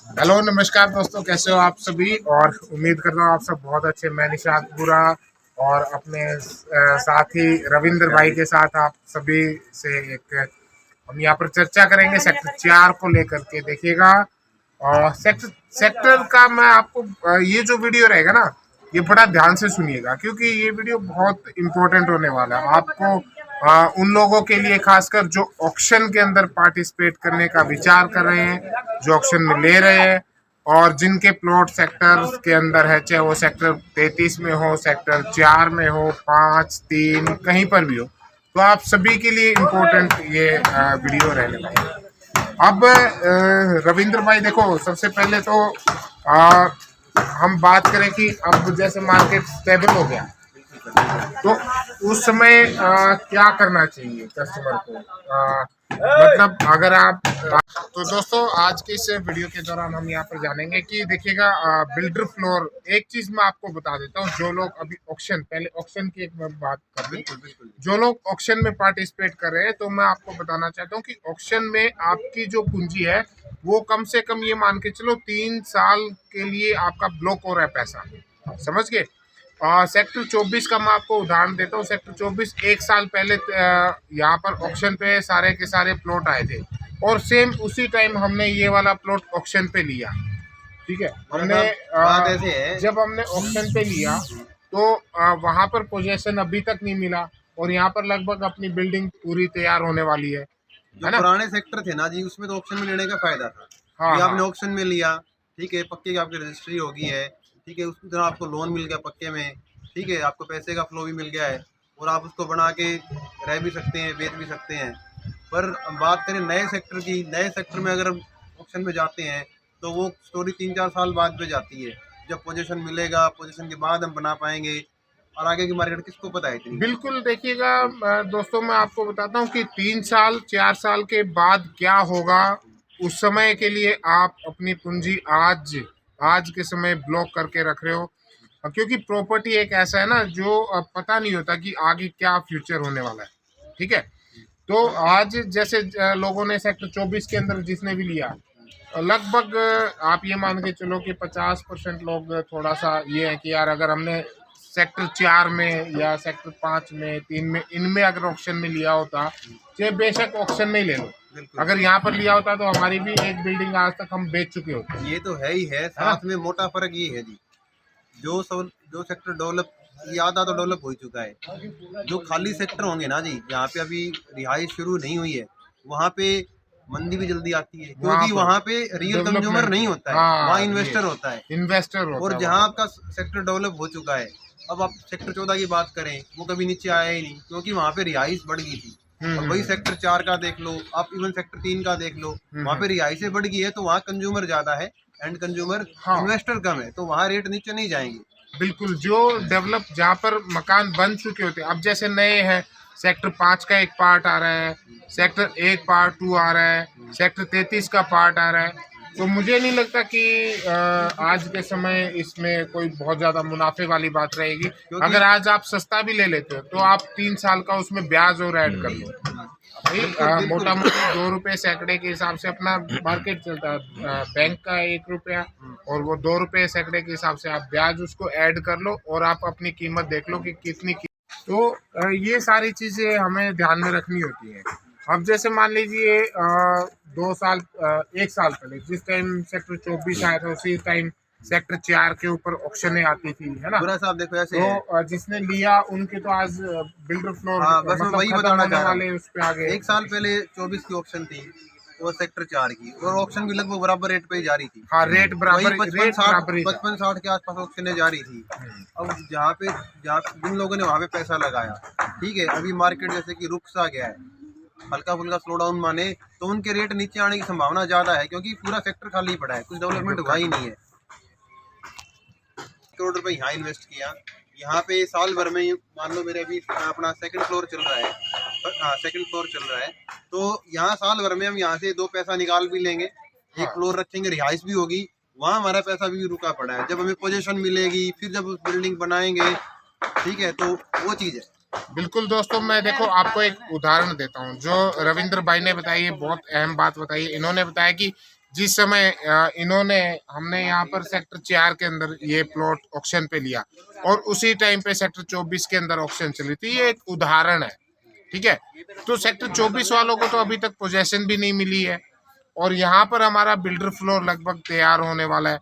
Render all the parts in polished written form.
Hello नमस्कार दोस्तों, कैसे हो आप सभी। और उम्मीद करता हूँ आप सब बहुत अच्छे। मैं निशांत बुरा और अपने साथी रविंद्र भाई के साथ आप सभी से एक हम यहाँ पर चर्चा करेंगे सेक्टर 4 को लेकर के। देखिएगा और सेक्टर सेक्टर का मैं आपको ये जो वीडियो रहेगा ना, ये बड़ा ध्यान से सुनिएगा क्योंकि ये वीडियो बहुत इंपॉर्टेंट होने वाला है आपको। उन लोगों के लिए खासकर जो ऑक्शन के अंदर पार्टिसिपेट करने का विचार कर रहे हैं, जो ऑक्शन में ले रहे हैं और जिनके प्लॉट सेक्टर के अंदर है, चाहे वो सेक्टर 33 में हो, सेक्टर 4 में हो, 5, 3 कहीं पर भी हो, तो आप सभी के लिए इम्पोर्टेंट ये वीडियो रहने वाला है। अब रविंद्र भाई देखो, सबसे पहले तो हम बात करें कि अब जैसे मार्केट स्टेबल हो गया तो उस समय क्या करना चाहिए कस्टमर को। मतलब अगर आप तो दोस्तों आज के इस वीडियो के दौरान हम यहाँ पर जानेंगे कि देखिएगा बिल्डर फ्लोर। एक चीज मैं आपको बता देता हूँ, जो लोग अभी ऑक्शन, पहले ऑक्शन की एक मैं बात कर रही, जो लोग ऑक्शन में पार्टिसिपेट कर रहे हैं, तो मैं आपको बताना चाहता हूँ कि ऑक्शन में आपकी जो पूंजी है वो कम से कम ये मान के चलो 3 साल के लिए आपका ब्लॉक हो रहा है पैसा, समझ गए। सेक्टर 24 का मैं आपको उदाहरण देता हूँ। सेक्टर 24 एक साल पहले यहाँ पर ऑक्शन पे सारे के सारे प्लॉट आए थे और सेम उसी टाइम हमने ये वाला प्लॉट ऑक्शन पे लिया। ठीक है, हमने जब हमने ऑक्शन पे लिया तो वहां पर पोजीशन अभी तक नहीं मिला और यहाँ पर लगभग अपनी बिल्डिंग पूरी तैयार होने वाली है। जो पुराने सेक्टर थे ना जी, उसमें तो ऑक्शन में लेने का फायदा था। हाँ, आपने ऑक्शन में लिया, ठीक है, पक्के की आपकी रजिस्ट्री होगी है, ठीक है, उसकी तरह आपको लोन मिल गया पक्के में, ठीक है, आपको पैसे का फ्लो भी मिल गया है और आप उसको बना के रह भी सकते हैं, बेच भी सकते हैं। पर हम बात करें नए सेक्टर की, नए सेक्टर में अगर ऑक्शन में जाते हैं तो वो स्टोरी 3-4 साल बाद पे जाती है। जब पोजीशन मिलेगा, पोजीशन के बाद हम बना पाएंगे, और आगे की मार्केट किसको पता है इतनी। बिल्कुल। देखिएगा दोस्तों, मैं आपको बताता हूँ कि 3 साल 4 साल के बाद क्या होगा। उस समय के लिए आप अपनी पूंजी आज आज के समय ब्लॉक करके रख रहे हो, क्योंकि प्रॉपर्टी एक ऐसा है ना जो पता नहीं होता कि आगे क्या फ्यूचर होने वाला है। ठीक है, तो आज जैसे लोगों ने सेक्टर 24 के अंदर जिसने भी लिया, लगभग आप ये मान के चलो कि 50% लोग थोड़ा सा ये है कि यार अगर हमने सेक्टर 4 में या सेक्टर 5 में, 3 में, इनमें अगर ऑक्शन में लिया होता, चाहे बेशक ऑक्शन में ही ले लो, अगर यहाँ पर लिया होता तो हमारी भी एक बिल्डिंग आज तक हम बेच चुके होते। ये तो है ही है। साथ में मोटा फर्क ये है जी, जो सेक्टर डेवलप, ये आधा तो डेवलप हो चुका है। जो खाली सेक्टर होंगे ना जी, जहाँ पे अभी रिहाइश शुरू नहीं हुई है, वहाँ पे मंदी भी जल्दी आती है, क्योंकि वहाँ पे रियल कंज्यूमर नहीं होता है, वहाँ इन्वेस्टर होता है, और जहाँ आपका सेक्टर डेवलप हो चुका है, अब आप सेक्टर 14 की बात करें, वो कभी नीचे आया ही नहीं, क्योंकि वहाँ पे रिहाइश बढ़ गई थी। और वही सेक्टर 4 का देख लो आप, इवन सेक्टर 3 का देख लो, वहाँ पे रिहाइशें बढ़ गई है, तो वहाँ कंज्यूमर ज्यादा है, एंड कंज्यूमर, इन्वेस्टर कम है, तो वहाँ रेट नीचे नहीं जाएंगे। बिल्कुल। जो डेवलप, जहाँ पर मकान बन चुके होते हैं, अब जैसे नए हैं, सेक्टर 5 का एक पार्ट आ रहा है, सेक्टर 1 पार्ट 2 आ रहा है, सेक्टर 33 का पार्ट आ रहा है, तो मुझे नहीं लगता कि आज के समय इसमें कोई बहुत ज़्यादा मुनाफे वाली बात रहेगी। अगर आज आप सस्ता भी ले लेते हो तो आप 3 साल का उसमें ब्याज और ऐड कर लो भाई। मोटा मोटी 2 रुपये सैकड़े के हिसाब से अपना मार्केट चलता है, बैंक का 1 रुपया, और वो 2 रुपये सैकड़े के हिसाब से आप ब्याज उसको ऐड कर लो और आप अपनी कीमत देख लो कि कितनी तो ये सारी चीज़ें हमें ध्यान में रखनी होती हैं। अब जैसे मान लीजिए 2 साल 1 साल पहले जिस टाइम सेक्टर 24 आया था, उसी टाइम सेक्टर 4 के ऊपर ऑक्शनें आती थी, है ना। बुरा साहब देखो ऐसे तो जिसने लिया उनके तो आज बिल्डर फ्लोर, बस मैं वही बताना चाह रहा हूँ। उस पे आगे 1 साल पहले 24 की ऑप्शन थी और सेक्टर 4 की, और ऑप्शन भी लगभग बराबर रेट पे ही जा रही थी। हाँ, रेट बराबर, 55-60 के आसपास ऑप्शनें जा रही थी। अब जहाँ जिन लोगों ने वहाँ पे पैसा लगाया, ठीक है, अभी मार्केट जैसे कि रुक सा गया है, हल्का फुल्का स्लो डाउन माने, तो उनके रेट नीचे आने की संभावना ज़्यादा है, क्योंकि पूरा सेक्टर खाली पड़ा है, कुछ डेवलपमेंट हुआ ही नहीं है। करोड़ रुपए यहाँ इन्वेस्ट किया, यहाँ पे साल भर में मान लो मेरे अभी अपना सेकंड फ्लोर चल रहा है, हाँ सेकंड फ्लोर चल रहा है, तो यहाँ साल भर में हम यहाँ से 2 पैसा निकाल भी लेंगे, एक फ्लोर रखेंगे, रिहाइश भी होगी, वहाँ हमारा पैसा भी रुका पड़ा है। जब हमें पोजीशन मिलेगी, फिर जब उस बिल्डिंग बनाएंगे, ठीक है, तो वो चीज़ है। बिल्कुल दोस्तों, मैं देखो आपको एक उदाहरण देता हूँ जो रविंद्र भाई ने बताई है, बहुत अहम बात बताई है। इन्होंने बताया कि जिस समय इन्होंने हमने यहाँ पर सेक्टर 4 के अंदर ये प्लॉट ऑक्शन पे लिया और उसी टाइम पे सेक्टर 24 के अंदर ऑक्शन चली थी। ये एक उदाहरण है, ठीक है। तो सेक्टर 24 वालों को तो अभी तक पोजेशन भी नहीं मिली है और यहाँ पर हमारा बिल्डर फ्लोर लगभग तैयार होने वाला है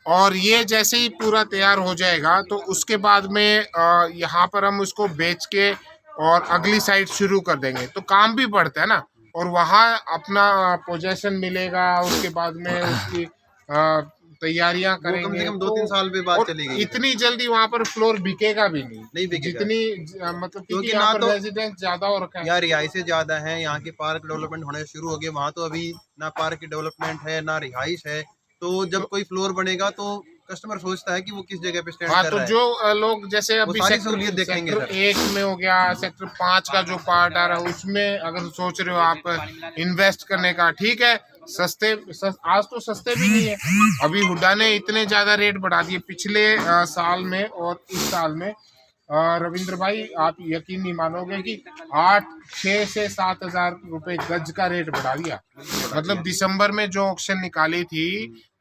और ये जैसे ही पूरा तैयार हो जाएगा तो उसके बाद में यहाँ पर हम उसको बेच के और अगली साइड शुरू कर देंगे। तो काम भी बढ़ता है ना और वहाँ अपना पोजेशन मिलेगा, उसके बाद में उसकी तैयारियां वो कम से करेंगे। कम 2-3 साल पे बाद और चलेगी। इतनी जल्दी वहाँ पर फ्लोर बिकेगा भी नहीं बिकेगा। जितनी मतलब क्योंकि क्योंकि यहाँ ना पर तो रेजिडेंस ज्यादा हो रखा है। यहाँ रिहाइशें ज़्यादा हैं, यहाँ के पार्क डेवलपमेंट होने शुरू हो गए, वहाँ तो अभी ना पार्क की डेवलपमेंट है ना रिहाइश है। तो जब कोई फ्लोर बनेगा तो कस्टमर सोचता है कि वो किस जगह पे स्टैंड हाँ, कर तो रहा है। जो लोग जैसे अभी सारी सेक्टर सहूलियत देखेंगे सेक्टर सर। 1 में हो गया, सेक्टर 5 का जो पार्ट आ रहा है उसमें अगर सोच रहे हो आप इन्वेस्ट करने का, ठीक है। आज तो सस्ते भी नहीं है। अभी हुड्डा ने इतने ज्यादा रेट बढ़ा दिए पिछले साल में और इस साल में। रविंद्र भाई आप यकीन नहीं मानोगे कि 6 से 7 हजार रुपए गज का रेट बढ़ा दिया। मतलब दिसंबर में जो ऑक्शन निकाली थी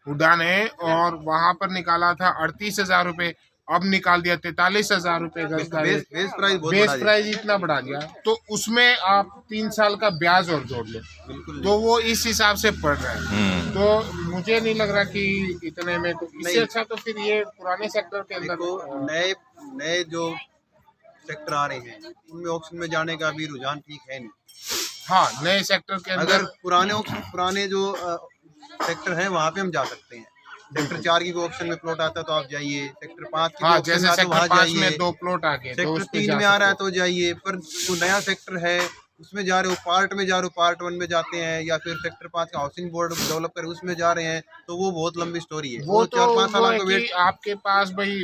हुड्डा ने और वहां पर निकाला था 38 हजार रुपए, अब निकाल दिया 43 हजार रुपए गज का रेट। बेस प्राइस बहुत बेस बढ़ा दिया। प्राइस इतना बढ़ा दिया तो उसमें आप 3 साल का ब्याज और जोड़ लो बिल्कुल तो वो इस हिसाब से पड़ रहा है। तो मुझे नहीं लग रहा कि इतने में, तो इससे नहीं। अच्छा तो फिर ये पुराने सेक्टर के अंदर देखो नए नए जो सेक्टर आ रहे हैं उनमें ऑक्शन में जाने का भी रुझान ठीक है नहीं। हाँ, नए सेक्टर के अगर अंदर पुराने जो सेक्टर हैं वहाँ पे हम जा सकते हैं। सेक्टर 4 की ऑप्शन में प्लॉट आता है तो आप जाइए, सेक्टर 5 की हाँ, ऑप्शन जैसे में आता है सेक्टर वहाँ 5 में जाइए, 2 प्लॉट आ गए तो सेक्टर उस पे 3 जा में आ रहा है सकते तो जाइए। पर जो नया सेक्टर है उसमें जा रहे हो, पार्ट में जा रहे हो, पार्ट 1 में जाते हैं या फिर सेक्टर 5 का हाउसिंग बोर्ड डेवलप कर उसमें जा रहे हैं तो वो बहुत लंबी स्टोरी है। हो। वो तो 4-5 साल वो है आपको कि वेट। आपके पास भाई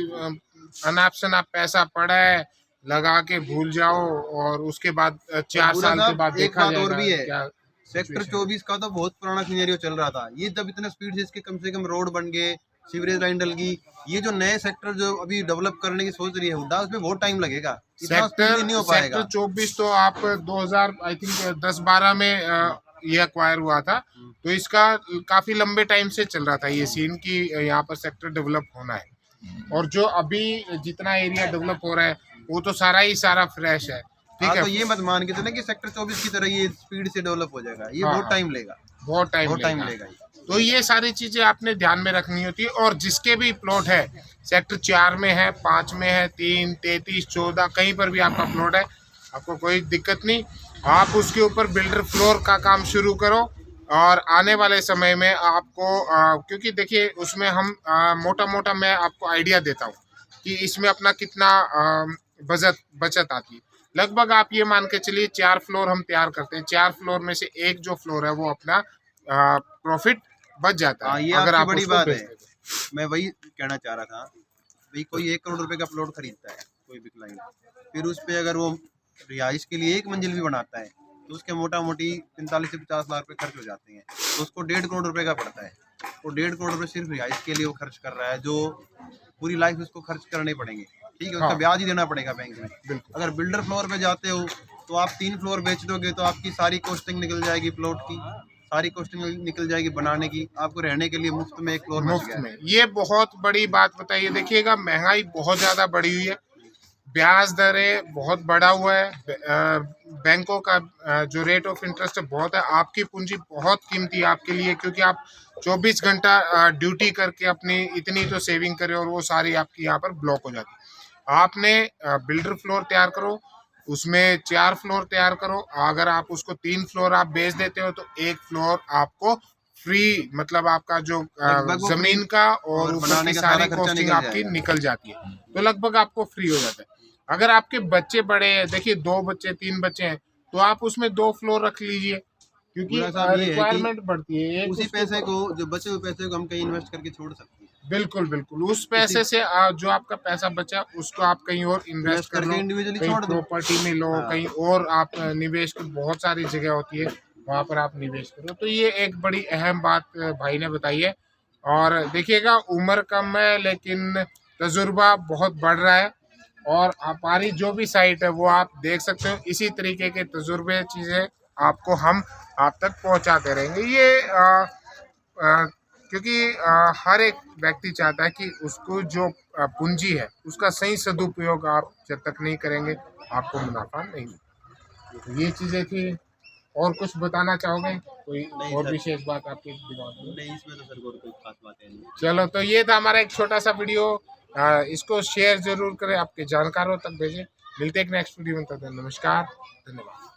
अनाप शनाप पैसा पड़ा है, लगा के भूल जाओ और उसके बाद 4 पूरा साल के साहब बाद एक देखा बात और जाएगा भी है, क्या सेक्टर situation है। 24 का तो बहुत पुराना सिनेरियो चल रहा था। ये जब इतने स्पीड से इसके कम से कम रोड बन गए, सीवरेज लाइन डल गई, ये जो नए सेक्टर जो अभी डेवलप करने की सोच रही है हुड्डा उसमें बहुत टाइम लगेगा, इतना स्पीड नहीं हो सेक्टर पाएगा। 24 तो आप 2000 आई थिंक 10-12 में ये अक्वायर हुआ था तो इसका काफी लंबे टाइम से चल रहा था ये सीन कि यहाँ पर सेक्टर डेवलप होना है और जो अभी जितना एरिया डेवलप हो रहा है वो तो सारा ही सारा फ्रेश है, ठीक हाँ, है। तो ये मत मान के चले कि सेक्टर 24 की तरह ये स्पीड से डेवलप हो जाएगा, ये हाँ, बहुत हाँ। टाइम लेगा, बहुत टाइम बहुत टाइम लेगा। लेगा ये। तो ये सारी चीजें आपने ध्यान में रखनी होती है और जिसके भी प्लॉट है सेक्टर 4 में है, 5 में है, 3, 33, 14 कहीं पर भी आपका प्लॉट है, आपको कोई दिक्कत नहीं, आप उसके ऊपर बिल्डर फ्लोर का काम शुरू करो और आने वाले समय में आपको क्योंकि देखिए उसमें हम मोटा मोटा मैं आपको आइडिया देता हूँ कि इसमें अपना कितना बचत आती है। लगभग आप ये मान के चलिए 4 फ्लोर हम तैयार करते हैं, 4 फ्लोर में से एक जो फ्लोर है वो अपना प्रॉफिट बच जाता हाँ, है ये अगर आपकी आप बड़ी उसको बात बेच है। देते हैं। मैं वही कहना चाह रहा था, भाई कोई 1 करोड़ रुपए का प्लॉट खरीदता है कोई भी क्लाइंट, फिर उस पे अगर वो रिहाइश के लिए 1 मंजिल भी बनाता है तो उसके मोटा मोटी 45 से 50 लाख रुपए खर्च हो जाते हैं, तो उसको 1.5 करोड़ रुपए का पड़ता है। वो 1.5 करोड़ रुपए सिर्फ रिहाइश के लिए वो खर्च कर रहा है, जो पूरी लाइफ उसको खर्च करने पड़ेंगे, ठीक है। उसका हाँ। ब्याज ही देना पड़ेगा बैंक में। बिल्कुल। अगर बिल्डर फ्लोर पे जाते हो तो आप 3 फ्लोर बेच दोगे तो आपकी सारी कॉस्टिंग निकल जाएगी, प्लॉट की सारी कॉस्टिंग निकल जाएगी, बनाने की आपको रहने के लिए मुफ्त में एक फ्लोर बच मुफ्त गया है। में, ये बहुत बड़ी बात बताइए। देखिएगा महंगाई बहुत ज्यादा बढ़ी हुई है, ब्याज दरें बहुत बढ़ा हुआ है, बैंकों का जो रेट ऑफ इंटरेस्ट है बहुत है, आपकी पूंजी बहुत कीमती है आपके लिए क्योंकि आप 24 घंटा ड्यूटी करके अपनी इतनी तो सेविंग करें और वो सारी आपकी यहाँ पर ब्लॉक हो जाती है। आपने बिल्डर फ्लोर तैयार करो, उसमें 4 फ्लोर तैयार करो, अगर आप उसको 3 फ्लोर आप बेच देते हो तो 1 फ्लोर आपको फ्री, मतलब आपका जो लगभग वो जमीन फ्री का और और ऊपर बनाने की का सारी सारा खर्चा कॉस्टिंग निकल आपकी जाएगा। निकल जाती है, तो लगभग आपको फ्री हो जाता है। अगर आपके बच्चे बड़े हैं, देखिए 2 बच्चे 3 बच्चे हैं तो आप उसमें 2 फ्लोर रख लीजिए क्योंकि पूरा साहब ये है कि रिक्वायरमेंट बढ़ती है। एक उसी उसके पैसे ऊपर- को, जो बचे हुए पैसे को हम कहीं इन्वेस्ट करके छोड़ सकते हैं, बिल्कुल बिल्कुल, उस पैसे से जो आपका पैसा बचा उसको आप कहीं और इन्वेस्ट इन्वेस्ट कर लो, करके इंडिविजुअली कहीं छोड़ दो। प्रॉपर्टी में लो, हाँ। कहीं और आप निवेश की बहुत सारी जगह होती है वहाँ पर आप निवेश करो। तो ये एक बड़ी अहम बात भाई ने बताई है। और देखिएगा उम्र कम है लेकिन तजुर्बा बहुत बढ़ रहा है और हमारी जो भी साइट है वो आप देख सकते हो, इसी तरीके के तजुर्बे चीज़ें आपको हम आप तक पहुंचाते रहेंगे। ये क्योंकि हर एक व्यक्ति चाहता है कि उसको जो पूंजी है उसका सही सदुपयोग आप जब तक नहीं करेंगे आपको मुनाफा नहीं मिलेगा। तो ये चीज़ें थी। और कुछ बताना चाहोगे कोई नहीं और सर, विशेष बात आपके दिमाग में? नहीं इसमें तो सर और कोई खास बात है नहीं। चलो तो ये था हमारा एक छोटा सा वीडियो। इसको शेयर जरूर करें, आपके जानकारों तक भेजें। मिलते हैं एक नेक्स्ट वीडियो में, तब तक नमस्कार, धन्यवाद।